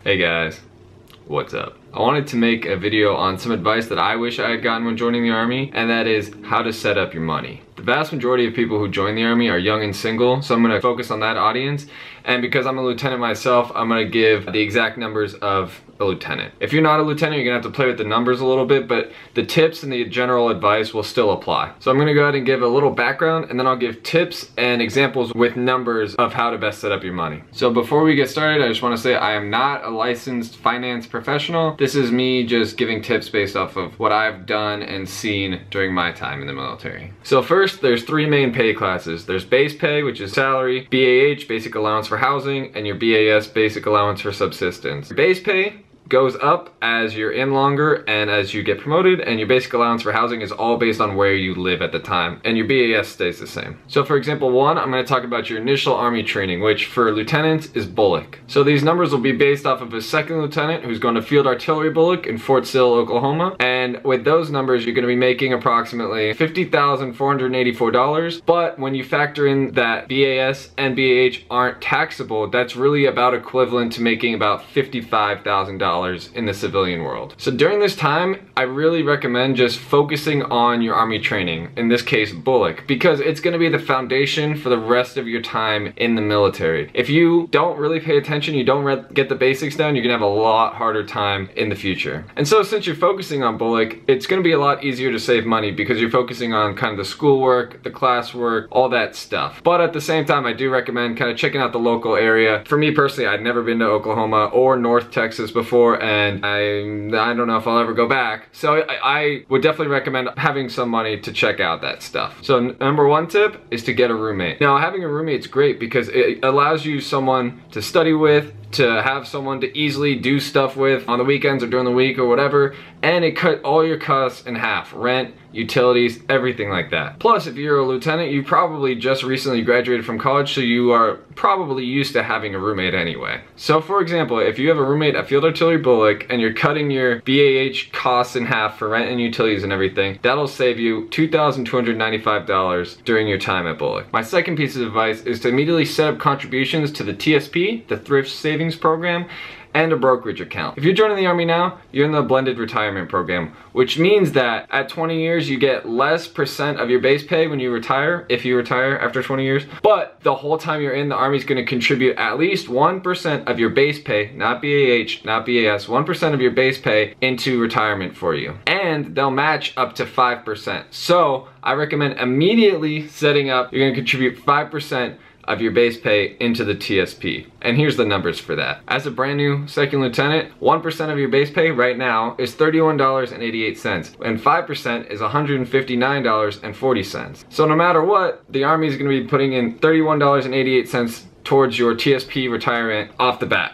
Hey guys, what's up? I wanted to make a video on some advice that I wish I had gotten when joining the Army, and that is how to set up your money. The vast majority of people who join the Army are young and single, so I'm going to focus on that audience. And because I'm a lieutenant myself, I'm going to give the exact numbers of a lieutenant. If you're not a lieutenant, you're going to have to play with the numbers a little bit, but the tips and the general advice will still apply. So I'm going to go ahead and give a little background, and then I'll give tips and examples with numbers of how to best set up your money. So before we get started, I just want to say I am not a licensed finance professional. This is me just giving tips based off of what I've done and seen during my time in the military. So first, there's three main pay classes. There's base pay, which is salary, BAH, basic allowance for housing, and your BAS, basic allowance for subsistence. Base pay goes up as you're in longer and as you get promoted, and your basic allowance for housing is all based on where you live at the time, and your BAS stays the same. So for example 1, I'm going to talk about your initial Army training, which for lieutenants is Bullock. So these numbers will be based off of a second lieutenant who's going to Field Artillery Bullock in Fort Sill, Oklahoma, and with those numbers you're going to be making approximately $50,484, but when you factor in that BAS and BAH aren't taxable, that's really about equivalent to making about $55,000 in the civilian world. So during this time, I really recommend just focusing on your Army training, in this case Bullock, because it's going to be the foundation for the rest of your time in the military. If you don't really pay attention, you don't get the basics down, you're going to have a lot harder time in the future. And so since you're focusing on Bullock, it's going to be a lot easier to save money because you're focusing on kind of the schoolwork, the classwork, all that stuff. But at the same time, I do recommend kind of checking out the local area. For me personally, I'd never been to Oklahoma or North Texas before, and I don't know if I'll ever go back. So I would definitely recommend having some money to check out that stuff. So number 1 tip is to get a roommate. Now having a roommate is great because it allows you someone to study with, to have someone to easily do stuff with on the weekends or during the week or whatever, and it cut all your costs in half: rent, utilities, everything like that. Plus, if you're a lieutenant, you probably just recently graduated from college, so you are probably used to having a roommate anyway. So for example, if you have a roommate at Field Artillery Bullock and you're cutting your BAH costs in half for rent and utilities and everything, that'll save you $2,295 during your time at Bullock. My second piece of advice is to immediately set up contributions to the TSP, the Thrift Savings Program, and a brokerage account. If you're joining the Army now, you're in the blended retirement program, which means that at 20 years you get less percent of your base pay when you retire, if you retire after 20 years, but the whole time you're in, the Army's going to contribute at least 1% of your base pay, not BAH, not BAS, 1% of your base pay into retirement for you. And they'll match up to 5%. So I recommend immediately setting up, you're going to contribute 5% of your base pay into the TSP. And here's the numbers for that. As a brand new second lieutenant, 1% of your base pay right now is $31.88, and 5% is $159.40. So no matter what, the Army is going to be putting in $31.88 towards your TSP retirement off the bat.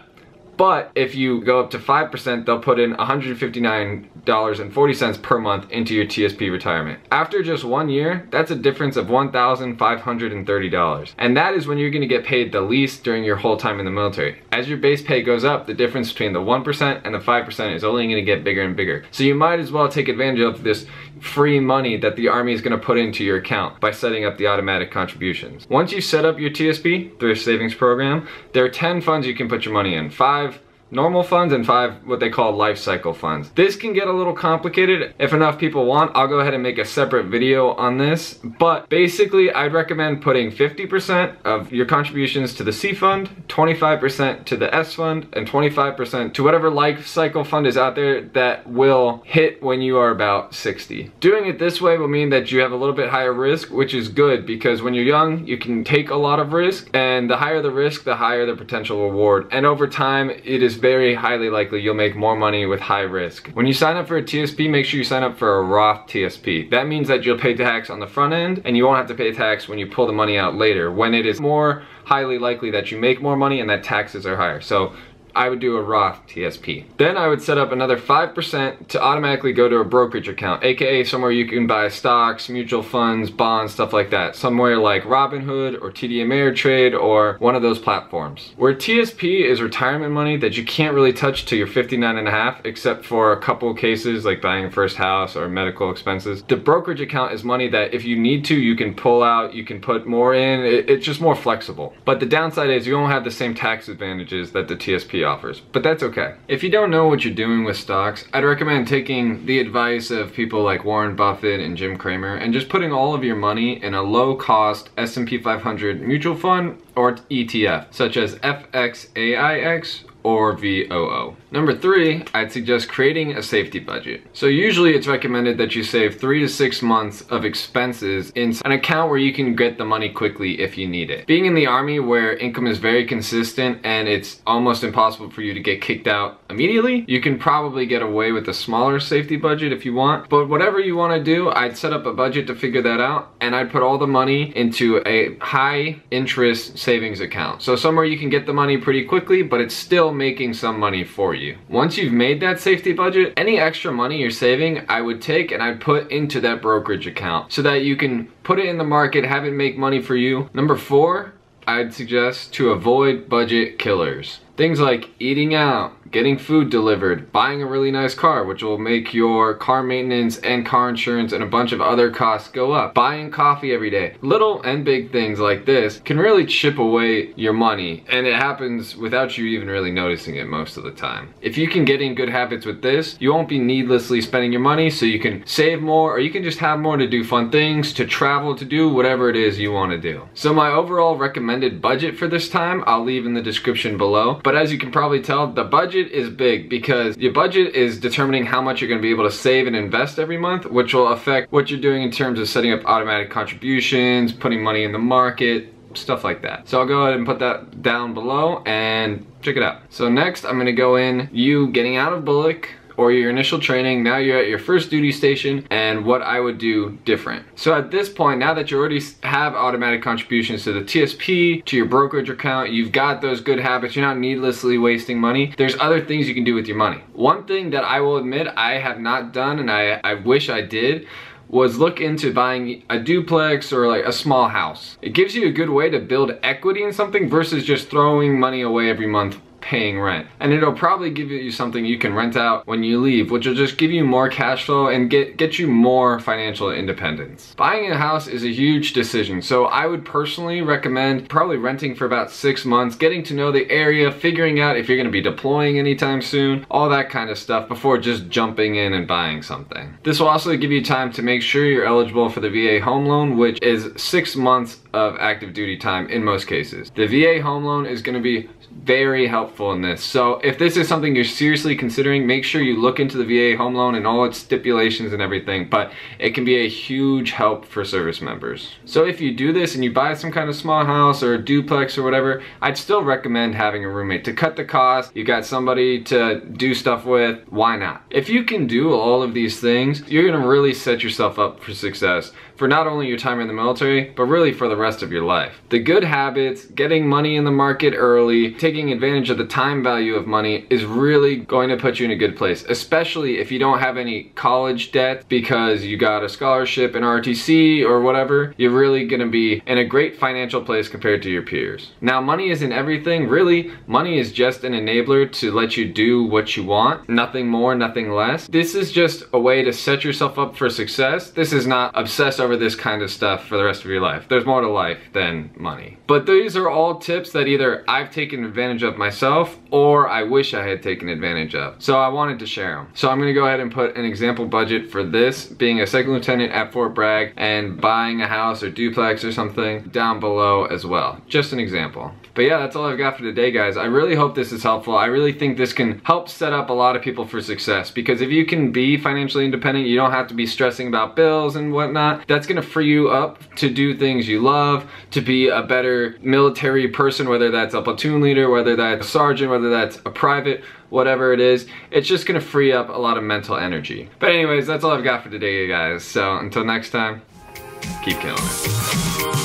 But if you go up to 5%, they'll put in $159.40 per month into your TSP retirement. After just 1 year, that's a difference of $1,530. And that is when you're going to get paid the least during your whole time in the military. As your base pay goes up, the difference between the 1% and the 5% is only going to get bigger and bigger. So you might as well take advantage of this free money that the Army is going to put into your account by setting up the automatic contributions. Once you set up your TSP, Thrift Savings Program, there are 10 funds you can put your money in. 5 normal funds and 5 what they call life cycle funds. This can get a little complicated. If enough people want, I'll go ahead and make a separate video on this, but basically I'd recommend putting 50% of your contributions to the C fund, 25% to the S fund, and 25% to whatever life cycle fund is out there that will hit when you are about 60. Doing it this way will mean that you have a little bit higher risk, which is good because when you're young you can take a lot of risk, and the higher the risk, the higher the potential reward, and over time it is very highly likely you'll make more money with high risk. When you sign up for a TSP, make sure you sign up for a Roth TSP. That means that you'll pay tax on the front end and you won't have to pay tax when you pull the money out later, when it is more highly likely that you make more money and that taxes are higher. So I would do a Roth TSP. Then I would set up another 5% to automatically go to a brokerage account, aka somewhere you can buy stocks, mutual funds, bonds, stuff like that. Somewhere like Robinhood or TD Ameritrade or one of those platforms. Where TSP is retirement money that you can't really touch till you're 59 and a half, except for a couple of cases like buying a first house or medical expenses. The brokerage account is money that if you need to, you can pull out, you can put more in. It's just more flexible. But the downside is you don't have the same tax advantages that the TSP he offers, but that's okay. If you don't know what you're doing with stocks, I'd recommend taking the advice of people like Warren Buffett and Jim Cramer and just putting all of your money in a low-cost S&P 500 mutual fund or ETF, such as FXAIX or VOO. Number 3, I'd suggest creating a safety budget. So usually it's recommended that you save 3 to 6 months of expenses in an account where you can get the money quickly if you need it. Being in the Army where income is very consistent and it's almost impossible for you to get kicked out immediately, you can probably get away with a smaller safety budget if you want. But whatever you want to do, I'd set up a budget to figure that out, and I'd put all the money into a high interest savings account. So somewhere you can get the money pretty quickly, but it's still making some money for you. Once you've made that safety budget, any extra money you're saving, I would take and I'd put into that brokerage account so that you can put it in the market, have it make money for you. Number 4, I'd suggest to avoid budget killers. Things like eating out, getting food delivered, buying a really nice car, which will make your car maintenance and car insurance and a bunch of other costs go up. Buying coffee every day. Little and big things like this can really chip away your money, and it happens without you even really noticing it most of the time. If you can get in good habits with this, you won't be needlessly spending your money, so you can save more, or you can just have more to do fun things, to travel, to do whatever it is you want to do. So my overall recommended budget for this time, I'll leave in the description below. But as you can probably tell, the budget is big because your budget is determining how much you're going to be able to save and invest every month, which will affect what you're doing in terms of setting up automatic contributions, putting money in the market, stuff like that. So I'll go ahead and put that down below and check it out. So next I'm going to go in you getting out of Bullock or your initial training. Now you're at your first duty station, and what I would do different. So at this point, now that you already have automatic contributions to the TSP, to your brokerage account, you've got those good habits, you're not needlessly wasting money, there's other things you can do with your money. One thing that I will admit I have not done, and I wish I did, was look into buying a duplex or like a small house. It gives you a good way to build equity in something versus just throwing money away every month paying rent. And it'll probably give you something you can rent out when you leave, which will just give you more cash flow and get you more financial independence. Buying a house is a huge decision, so I would personally recommend probably renting for about 6 months, getting to know the area, figuring out if you're going to be deploying anytime soon, all that kind of stuff before just jumping in and buying something. This will also give you time to make sure you're eligible for the VA home loan, which is 6 months of active duty time in most cases. The VA home loan is going to be very helpful in this. So if this is something you're seriously considering, make sure you look into the VA home loan and all its stipulations and everything, but it can be a huge help for service members. So if you do this and you buy some kind of small house or a duplex or whatever, I'd still recommend having a roommate to cut the cost. You got somebody to do stuff with, why not? If you can do all of these things, you're gonna really set yourself up for success for not only your time in the military, but really for the rest of your life. The good habits, getting money in the market early, taking advantage of the time value of money is really going to put you in a good place, especially if you don't have any college debt because you got a scholarship in ROTC or whatever. You're really gonna be in a great financial place compared to your peers. Now, money isn't everything, really. Money is just an enabler to let you do what you want, nothing more, nothing less. This is just a way to set yourself up for success. This is not obsess over this kind of stuff for the rest of your life. There's more to life than money. But these are all tips that either I've taken advantage of myself or I wish I had taken advantage of. So I wanted to share them. So I'm gonna go ahead and put an example budget for this, being a second lieutenant at Fort Bragg and buying a house or duplex or something down below as well. Just an example. But yeah, that's all I've got for today, guys. I really hope this is helpful. I really think this can help set up a lot of people for success, because if you can be financially independent, you don't have to be stressing about bills and whatnot. That's gonna free you up to do things you love, to be a better military person, whether that's a platoon leader, whether that's a sergeant, whether that's a private, whatever it is. It's just gonna free up a lot of mental energy. But anyways, that's all I've got for today, guys. So until next time, keep killing it.